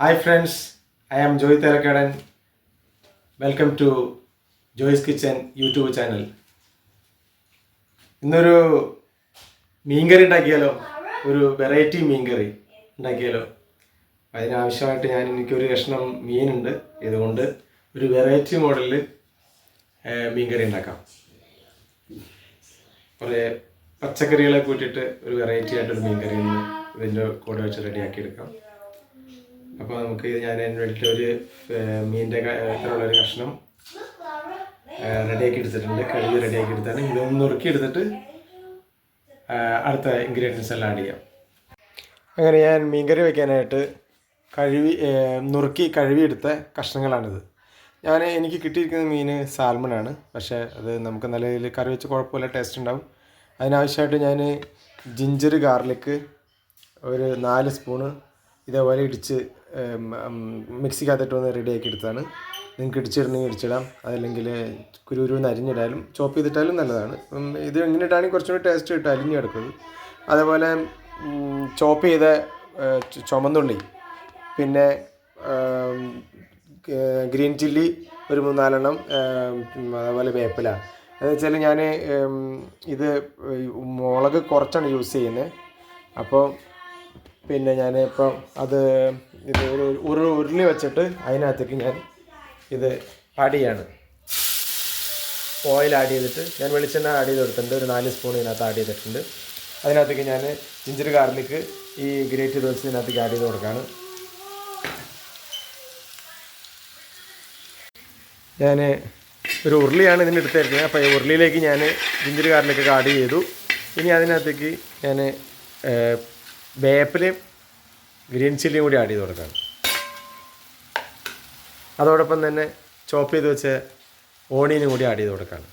Hi friends, I am Joy Terakadan. Welcome to Joy's Kitchen YouTube channel. ഇന്നൊരു മീൻകറി ഉണ്ടാക്കിയാലോ, ഒരു വെറൈറ്റി മീൻകറി ഉണ്ടാക്കിയാലോ. അതിനാവശ്യമായിട്ട് എനിക്കൊരു കഷ്ണം മീനുണ്ട്. ഇതുകൊണ്ട് ഒരു വെറൈറ്റി മോഡലിൽ മീൻകറി ഉണ്ടാക്കാം. കുറേ പച്ചക്കറികളെ കൂട്ടിയിട്ട് ഒരു വെറൈറ്റി ആയിട്ടൊരു മീൻകറി ഇതിൻ്റെ കൂടെ വെച്ച് റെഡിയാക്കി എടുക്കാം. അപ്പോൾ നമുക്ക് ഞാൻ അതിന് വേണ്ടിയിട്ട് ഒരു മീനിൻ്റെ ഇത്രയുള്ളൊരു കഷ്ണം റെഡിയാക്കി എടുത്തിട്ടുണ്ട്. കഴുകി റെഡിയാക്കി എടുത്താണ്. ഇതൊന്ന് നുറുക്കി എടുത്തിട്ട് അടുത്ത ഇൻഗ്രീഡിയൻസ് എല്ലാം ആഡ് ചെയ്യാം. അങ്ങനെ ഞാൻ മീൻകറി വയ്ക്കാനായിട്ട് നുറുക്കി കഴുകിയെടുത്ത കഷ്ണങ്ങളാണിത്. എനിക്ക് കിട്ടിയിരിക്കുന്ന മീൻ സാൽമണാണ്. പക്ഷേ അത് നമുക്ക് നല്ല രീതിയിൽ കറി വെച്ച് കുഴപ്പമില്ല, ടേസ്റ്റ് ഉണ്ടാവും. അതിനാവശ്യമായിട്ട് ഞാൻ ജിഞ്ചർ ഗാർലിക്ക് ഒരു 4 സ്പൂണ് ഇതേപോലെ ഇടിച്ച് മിക്സിക്കകത്തിട്ട് ഒന്ന് റെഡിയാക്കി എടുത്താണ്. നിങ്ങൾക്ക് ഇടിച്ചിടണമെങ്കിൽ ഇടിച്ചിടാം, അതല്ലെങ്കിൽ കുരുന്ന് അരിഞ്ഞിടാലും ചോപ്പ് ചെയ്തിട്ടാലും നല്ലതാണ്. ഇത് എങ്ങനെ ഇട്ടാണെങ്കിൽ കുറച്ചും കൂടി ടേസ്റ്റ് കിട്ടും, അരിഞ്ഞ് കിടക്കുന്നത്. അതേപോലെ ചോപ്പ് ചെയ്ത ചുമന്നുള്ളി, പിന്നെ ഗ്രീൻ ചില്ലി ഒരു 3-4 എണ്ണം, അതേപോലെ വേപ്പില. എന്ന് വെച്ചാൽ ഞാൻ ഇത് മുളക് കുറച്ചാണ് യൂസ് ചെയ്യുന്നത്. അപ്പോൾ പിന്നെ ഞാനിപ്പോൾ ഇത് ഒരു ഉരുളി വെച്ചിട്ട് അതിനകത്തേക്ക് ഞാൻ ഇത് ആഡ് ചെയ്യാണ്. ഓയിൽ ആഡ് ചെയ്തിട്ട് ഞാൻ വെളിച്ചെണ്ണ ആഡ് ചെയ്ത് കൊടുത്തിട്ടുണ്ട്. ഒരു 4 സ്പൂൺ ഇതിനകത്ത് ആഡ് ചെയ്തിട്ടുണ്ട്. അതിനകത്തേക്ക് ഞാൻ ജിഞ്ചർ ഗാർലിക്ക് ഈ ഗ്രേറ്റ് റോസ് ഇതിനകത്തേക്ക് ആഡ് ചെയ്ത് കൊടുക്കുകയാണ്. ഞാൻ ഒരു ഉരുളിയാണ് ഇതിന് എടുത്തിരിക്കുന്നത്. അപ്പോൾ ഈ ഉരുളിയിലേക്ക് ഞാൻ ജിഞ്ചർ ഗാർലിക്കൊക്കെ ആഡ് ചെയ്തു. ഇനി അതിനകത്തേക്ക് ഞാൻ വേപ്പിലയും ഗ്രീൻ ചില്ലിയും കൂടി ആഡ് ചെയ്ത് കൊടുക്കുകയാണ്. അതോടൊപ്പം തന്നെ ചോപ്പ് ചെയ്ത് വെച്ച ഓണിയനും കൂടി ആഡ് ചെയ്ത് കൊടുക്കുകയാണ്.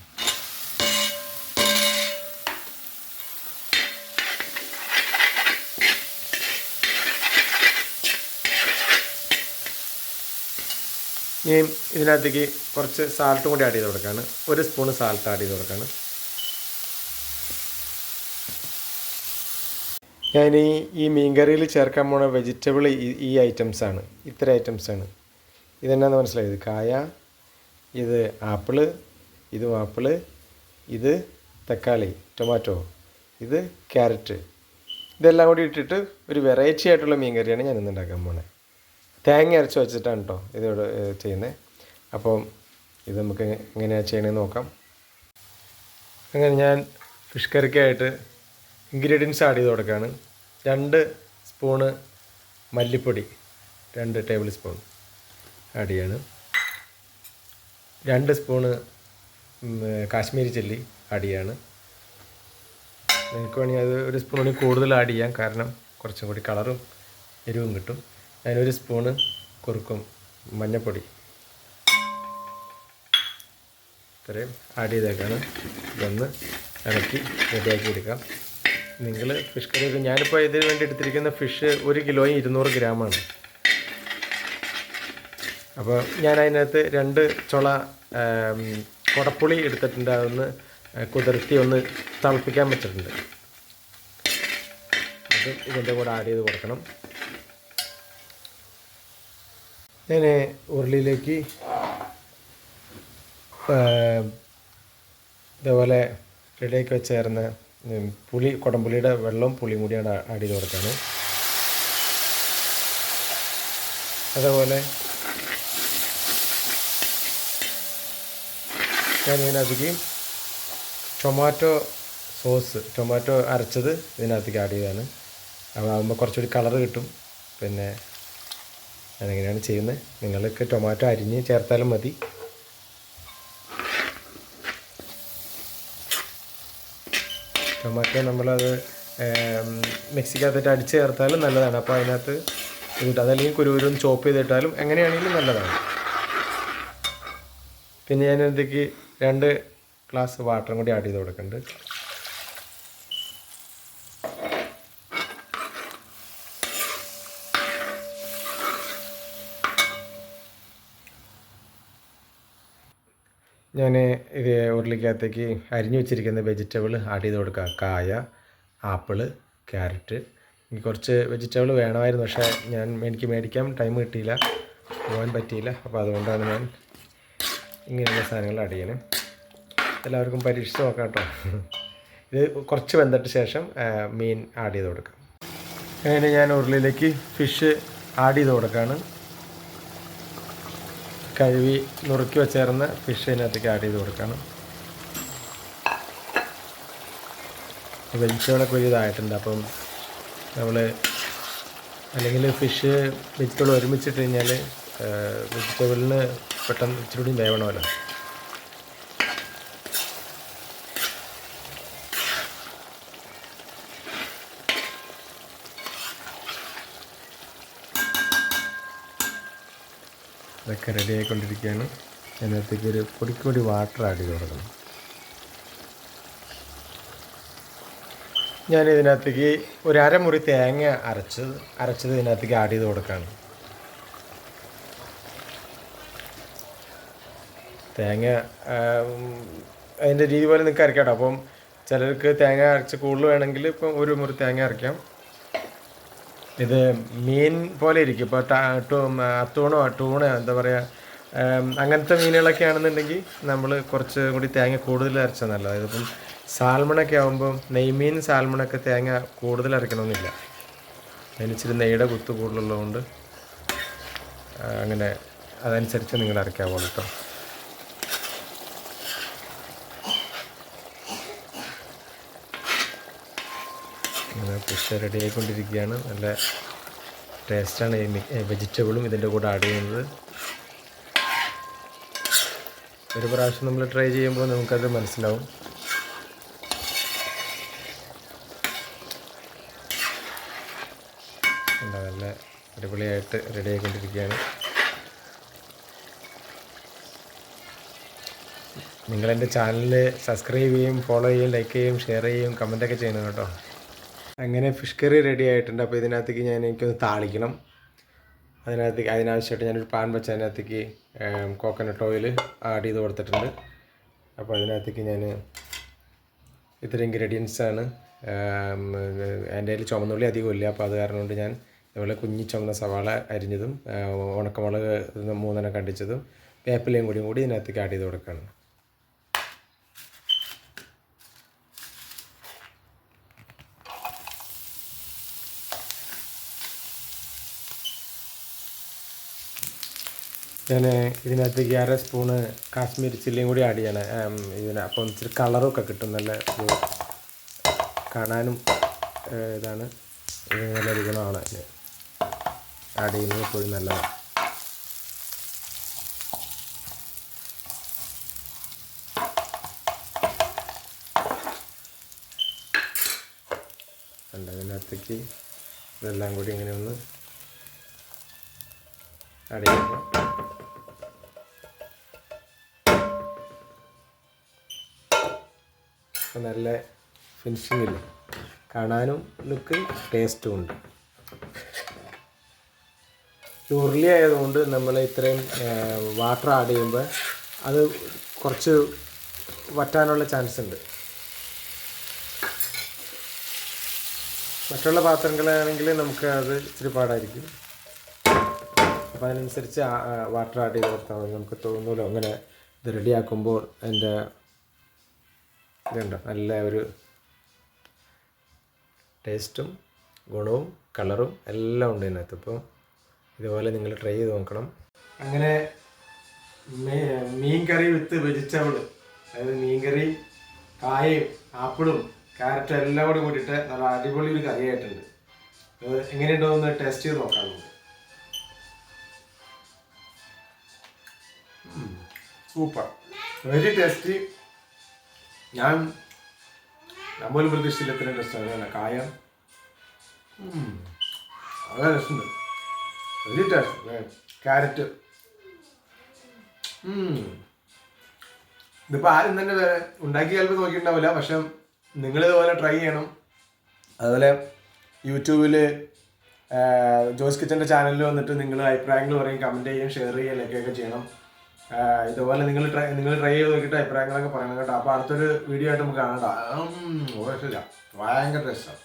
ഇനിയും ഇതിനകത്തേക്ക് കുറച്ച് സാൾട്ടും കൂടി ആഡ് ചെയ്ത് കൊടുക്കുകയാണ്. 1 സ്പൂണ് സാൾട്ട് ആഡ് ചെയ്ത് കൊടുക്കുകയാണ്. ഞാൻ ഈ മീൻകറിയിൽ ചേർക്കാൻ പോണ വെജിറ്റബിൾ ഈ ഐറ്റംസാണ്. ഇത്ര ഐറ്റംസാണ്. ഇതെന്നാന്ന് മനസ്സിലായത്? കായ, ഇത് ആപ്പിള്, ഇതും ആപ്പിള്, ഇത് തക്കാളി, ടൊമാറ്റോ, ഇത് ക്യാരറ്റ്. ഇതെല്ലാം കൂടി ഇട്ടിട്ട് ഒരു വെറൈറ്റി ആയിട്ടുള്ള മീൻകറിയാണ് ഞാൻ ഇന്ന് ഉണ്ടാക്കാൻ പോണത്. തേങ്ങ അരച്ച് വെച്ചിട്ടാണ് കേട്ടോ ഇതോട് ചെയ്യുന്നത്. അപ്പം ഇത് നമുക്ക് എങ്ങനെയാണ് ചെയ്യണമെന്ന് നോക്കാം. അങ്ങനെ ഞാൻ ഫിഷ് കറിക്കായിട്ട് ഇൻഗ്രീഡിയൻസ് ആഡ് ചെയ്ത് കൊടുക്കുകയാണ്. 2 സ്പൂണ് മല്ലിപ്പൊടി, 2 ടേബിൾ സ്പൂൺ ആഡ് ചെയ്യാണ്. 2 സ്പൂണ് കാശ്മീരി ചില്ലി ആഡ് ചെയ്യാണ്. നിങ്ങൾക്ക് വേണമെങ്കിൽ അത് 1 സ്പൂൺ കൂടി കൂടുതൽ ആഡ് ചെയ്യാം, കാരണം കുറച്ചും കൂടി കളറും എരിവും കിട്ടും. ഞാൻ 1 സ്പൂണ് കുറുക്കും മഞ്ഞൾപ്പൊടി ഇത്രയും ആഡ് ചെയ്തേക്കാണ്. ഇതൊന്ന് ഇളക്കി റെഡിയാക്കി എടുക്കാം. നിങ്ങൾ ഫിഷ് കറി, ഞാനിപ്പോൾ ഇതിന് വേണ്ടി എടുത്തിരിക്കുന്ന ഫിഷ് 1 കിലോയും 200 ഗ്രാമാണ്. അപ്പോൾ ഞാൻ അതിനകത്ത് 2 ചുള കുടപ്പുളി എടുത്തിട്ടുണ്ട്. അതൊന്ന് കുതിർത്തി ഒന്ന് തിളപ്പിക്കാൻ വെച്ചിട്ടുണ്ട്. അത് ഇതിൻ്റെ കൂടെ ആഡ് ചെയ്ത് കൊടുക്കണം. ഞാൻ ഉരുളിയിലേക്ക് ഇതേപോലെ റെഡിയാക്കി വെച്ചേർന്ന കുടംപുളിയുടെ വെള്ളവും പുളിയും കൂടിയാണ് ആഡ് ചെയ്ത് കൊടുക്കുകയാണ്. അതേപോലെ ഞാൻ ഇതിനകത്തേക്ക് ടൊമാറ്റോ അരച്ചത് ഇതിനകത്തേക്ക് ആഡ് ചെയ്താണ്. അപ്പോൾ ആകുമ്പോൾ കുറച്ചുകൂടി കളറ് കിട്ടും. പിന്നെ ഞാനെങ്ങനെയാണ് ചെയ്യുന്നത്, നിങ്ങൾക്ക് ടൊമാറ്റോ അരിഞ്ഞ് ചേർത്താലും മതി. ടൊമാറ്റോ നമ്മളത് മിക്സിക്കകത്തിട്ട് അടിച്ച് ചേർത്താലും നല്ലതാണ്. അപ്പോൾ അതിനകത്ത് ഇത് അതല്ലെങ്കിൽ കുരുന്ന് ചോപ്പ് ചെയ്തിട്ടാലും എങ്ങനെയാണെങ്കിലും നല്ലതാണ്. പിന്നെ ഞാനതിലേക്ക് 2 ഗ്ലാസ് വാട്ടറും കൂടി ആഡ് ചെയ്ത് കൊടുക്കുന്നുണ്ട്. ഞാൻ ഇത് ഉരുളിക്കകത്തേക്ക് അരിഞ്ഞു വെച്ചിരിക്കുന്ന വെജിറ്റബിൾ ആഡ് ചെയ്ത് കൊടുക്കുക. കായ, ആപ്പിള്, ക്യാരറ്റ്, എനിക്ക് കുറച്ച് വെജിറ്റബിൾ വേണമായിരുന്നു, പക്ഷേ എനിക്ക് മേടിക്കാൻ ടൈം കിട്ടിയില്ല, പോകാൻ പറ്റിയില്ല. അപ്പോൾ അതുകൊണ്ടാണ് ഞാൻ ഇങ്ങനെയുള്ള സാധനങ്ങൾ ആഡ് ചെയ്യണേ. എല്ലാവർക്കും പരീക്ഷിച്ച് നോക്കാം കേട്ടോ. ഇത് കുറച്ച് വെന്തിട്ട് ശേഷം മീൻ ആഡ് ചെയ്ത് കൊടുക്കാം. അങ്ങനെ ഞാൻ ഉരുളിയിലേക്ക് ഫിഷ് ആഡ് ചെയ്ത് കൊടുക്കുകയാണ്. കഴുകി നുറുക്കി വെച്ചേർന്ന ഫിഷ് ഇതിനകത്തേക്ക് ആഡ് ചെയ്ത് കൊടുക്കുകയാണ്. വെജിറ്റബിളൊക്കെ ഒരു ഇതായിട്ടുണ്ട്. അപ്പം നമ്മൾ അല്ലെങ്കിൽ ഫിഷ് വെജിറ്റബിൾ ഒരുമിച്ചിട്ട് കഴിഞ്ഞാൽ വെജിറ്റബിളിന് പെട്ടെന്ന് ഇച്ചിരി കൂടി വേവണമല്ലോ. ഇതൊക്കെ റെഡി ആയിക്കൊണ്ടിരിക്കുകയാണ്. അതിനകത്തേക്ക് ഒരു പൊടിക്കൂടി വാട്ടർ ആഡ് ചെയ്ത് കൊടുക്കണം. ഞാനിതിനകത്തേക്ക് ഒരു അരമുറി തേങ്ങ അരച്ചത് ഇതിനകത്തേക്ക് ആഡ് ചെയ്ത് കൊടുക്കുകയാണ്. തേങ്ങ അതിൻ്റെ രീതി പോലെ നിങ്ങൾക്ക് അരക്കാം കേട്ടോ. അപ്പം ചിലർക്ക് തേങ്ങ അരച്ച് കൂടുതൽ വേണമെങ്കിൽ ഇപ്പം ഒരു മുറി തേങ്ങ അരയ്ക്കാം. ഇത് മീൻ പോലെ ഇരിക്കും. ഇപ്പോൾ ടൂണോ എന്താ പറയുക, അങ്ങനത്തെ മീനുകളൊക്കെ ആണെന്നുണ്ടെങ്കിൽ നമ്മൾ കുറച്ച് കൂടി തേങ്ങ കൂടുതൽ അരച്ചാൽ നല്ലത്. അതായത് ഇപ്പം സാൽമണൊക്കെ ആകുമ്പം നെയ്മീൻ സാൽമണൊക്കെ തേങ്ങ കൂടുതൽ അരക്കണമെന്നില്ല, അതിനിച്ചിരി നെയ്യുടെ കുത്ത് കൂടുതലുള്ളതുകൊണ്ട് അങ്ങനെ അതനുസരിച്ച് നിങ്ങൾ അരയ്ക്കാവുള്ളൂ കേട്ടോ. ഫിഷ് റെഡി ആയിക്കൊണ്ടിരിക്കുകയാണ്. നല്ല ടേസ്റ്റാണ് ഈ വെജിറ്റബിളും ഇതിൻ്റെ കൂടെ ആഡ് ചെയ്യുന്നത്. ഒരു പ്രാവശ്യം നമ്മൾ ട്രൈ ചെയ്യുമ്പോൾ നമുക്കത് മനസ്സിലാവും. നല്ല അടിപൊളിയായിട്ട് റെഡി ആയിക്കൊണ്ടിരിക്കുകയാണ്. നിങ്ങളെൻ്റെ ചാനൽ സബ്സ്ക്രൈബ് ചെയ്യും, ഫോളോ ചെയ്യും, ലൈക്ക് ചെയ്യും, ഷെയർ ചെയ്യും, കമൻറ്റൊക്കെ ചെയ്യണം കേട്ടോ. അങ്ങനെ ഫിഷ് കറി റെഡി ആയിട്ടുണ്ട്. അപ്പോൾ ഇതിനകത്തേക്ക് എനിക്കൊന്ന് താളിക്കണം. അതിനാവശ്യമായിട്ട് ഞാനൊരു പാൻ വെച്ച് അതിനകത്തേക്ക് കോക്കനട്ട് ഓയിൽ ആഡ് ചെയ്ത് കൊടുത്തിട്ടുണ്ട്. അപ്പോൾ അതിനകത്തേക്ക് ഞാൻ ഇത്ര ഇൻഗ്രീഡിയൻസാണ്. എൻ്റെ കയ്യിൽ ചുമന്നുള്ളി അധികം ഇല്ല, അപ്പോൾ അത് കാരണം കൊണ്ട് ഞാൻ ഇതുപോലെ കുഞ്ഞി ചുമന്ന സവാള അരിഞ്ഞതും ഉണക്കമുളക് 3 കണ്ടിച്ചതും വേപ്പിലയും കൂടി ഇതിനകത്തേക്ക് ആഡ് ചെയ്ത് കൊടുക്കുകയാണ്. ഞാൻ ഇതിനകത്തേക്ക് 1/2 സ്പൂണ് കാശ്മീരി ചില്ലിയും കൂടി ആഡ് ചെയ്യണം അപ്പം ഇച്ചിരി കളറൊക്കെ കിട്ടും. നല്ല കാണാനും ഇതാണ്, നല്ലൊരു ഗുണമാണ് അതിന് ആഡ് ചെയ്യുന്നത് എപ്പോഴും നല്ലതാണ്. അതിനകത്തേക്ക് ഇതെല്ലാം കൂടി ഇങ്ങനെ ഒന്ന് ആഡ് ചെയ്യണം. നല്ല ഫിനിഷിങ്ങില്ല, കാണാനും ലുക്ക് ടേസ്റ്റും ഉണ്ട്. ഉരുളി ആയതുകൊണ്ട് നമ്മൾ ഇത്രയും വാട്ടർ ആഡ് ചെയ്യുമ്പോൾ അത് കുറച്ച് വറ്റാനുള്ള ചാൻസ് ഉണ്ട്. മറ്റുള്ള പാത്രങ്ങളാണെങ്കിൽ നമുക്ക് അത് ഇച്ചിരി പാടായിരിക്കും. അപ്പോൾ അതിനനുസരിച്ച് വാട്ടർ ആഡ് ചെയ്ത് കൊടുത്താൽ മതി. നമുക്ക് തോന്നുമല്ലോ അങ്ങനെ ഇത് റെഡിയാക്കുമ്പോൾ അതിൻ്റെ ഇതുണ്ട്, നല്ല ഒരു ടേസ്റ്റും ഗുണവും കളറും എല്ലാം ഉണ്ട് ഇതിനകത്ത്. അപ്പോൾ ഇതുപോലെ നിങ്ങൾ ട്രൈ ചെയ്ത് നോക്കണം. അങ്ങനെ മീൻ കറി വിത്ത് വെജിറ്റബിൾ, അതായത് മീൻ കറി കായയും ആപ്പിളും ക്യാരറ്റും എല്ലാം കൂടി കൂട്ടിയിട്ട് നല്ല അടിപൊളി ഒരു കറിയായിട്ടുണ്ട്. എങ്ങനെയുണ്ടോ എന്ന് ടേസ്റ്റ് ചെയ്ത് നോക്കാം നമുക്ക്. Super, very tasty. ഞാൻ പോലും പ്രതീക്ഷിച്ചില്ല ഇത്രയും ടേസ്റ്റാണ്. അല്ല കായ വളരെ രസമുണ്ട്, വെരി ടേസ്റ്റ്. ക്യാരറ്റ് ഇതിപ്പോൾ ആരും തന്നെ ഉണ്ടാക്കി ചിലപ്പോൾ നോക്കിയിട്ടുണ്ടാവില്ല, പക്ഷെ നിങ്ങളിതുപോലെ ട്രൈ ചെയ്യണം. അതുപോലെ യൂട്യൂബിൽ ജോയ്സ് കിച്ചൻ്റെ ചാനലിൽ വന്നിട്ട് നിങ്ങൾ അഭിപ്രായങ്ങൾ പറയും, കമൻറ്റ് ചെയ്യും, ഷെയർ ചെയ്യുക, ലൈക്കൊക്കെ ചെയ്യണം. ഇതുപോലെ നിങ്ങൾ ട്രൈ ചെയ്ത് നോക്കിയിട്ട് അഭിപ്രായങ്ങളൊക്കെ പറയണം കേട്ടോ. അപ്പോൾ അടുത്തൊരു വീഡിയോ ആയിട്ട് നമുക്ക് കാണണ്ട. ഭയങ്കര ടേസ്റ്റാണ്.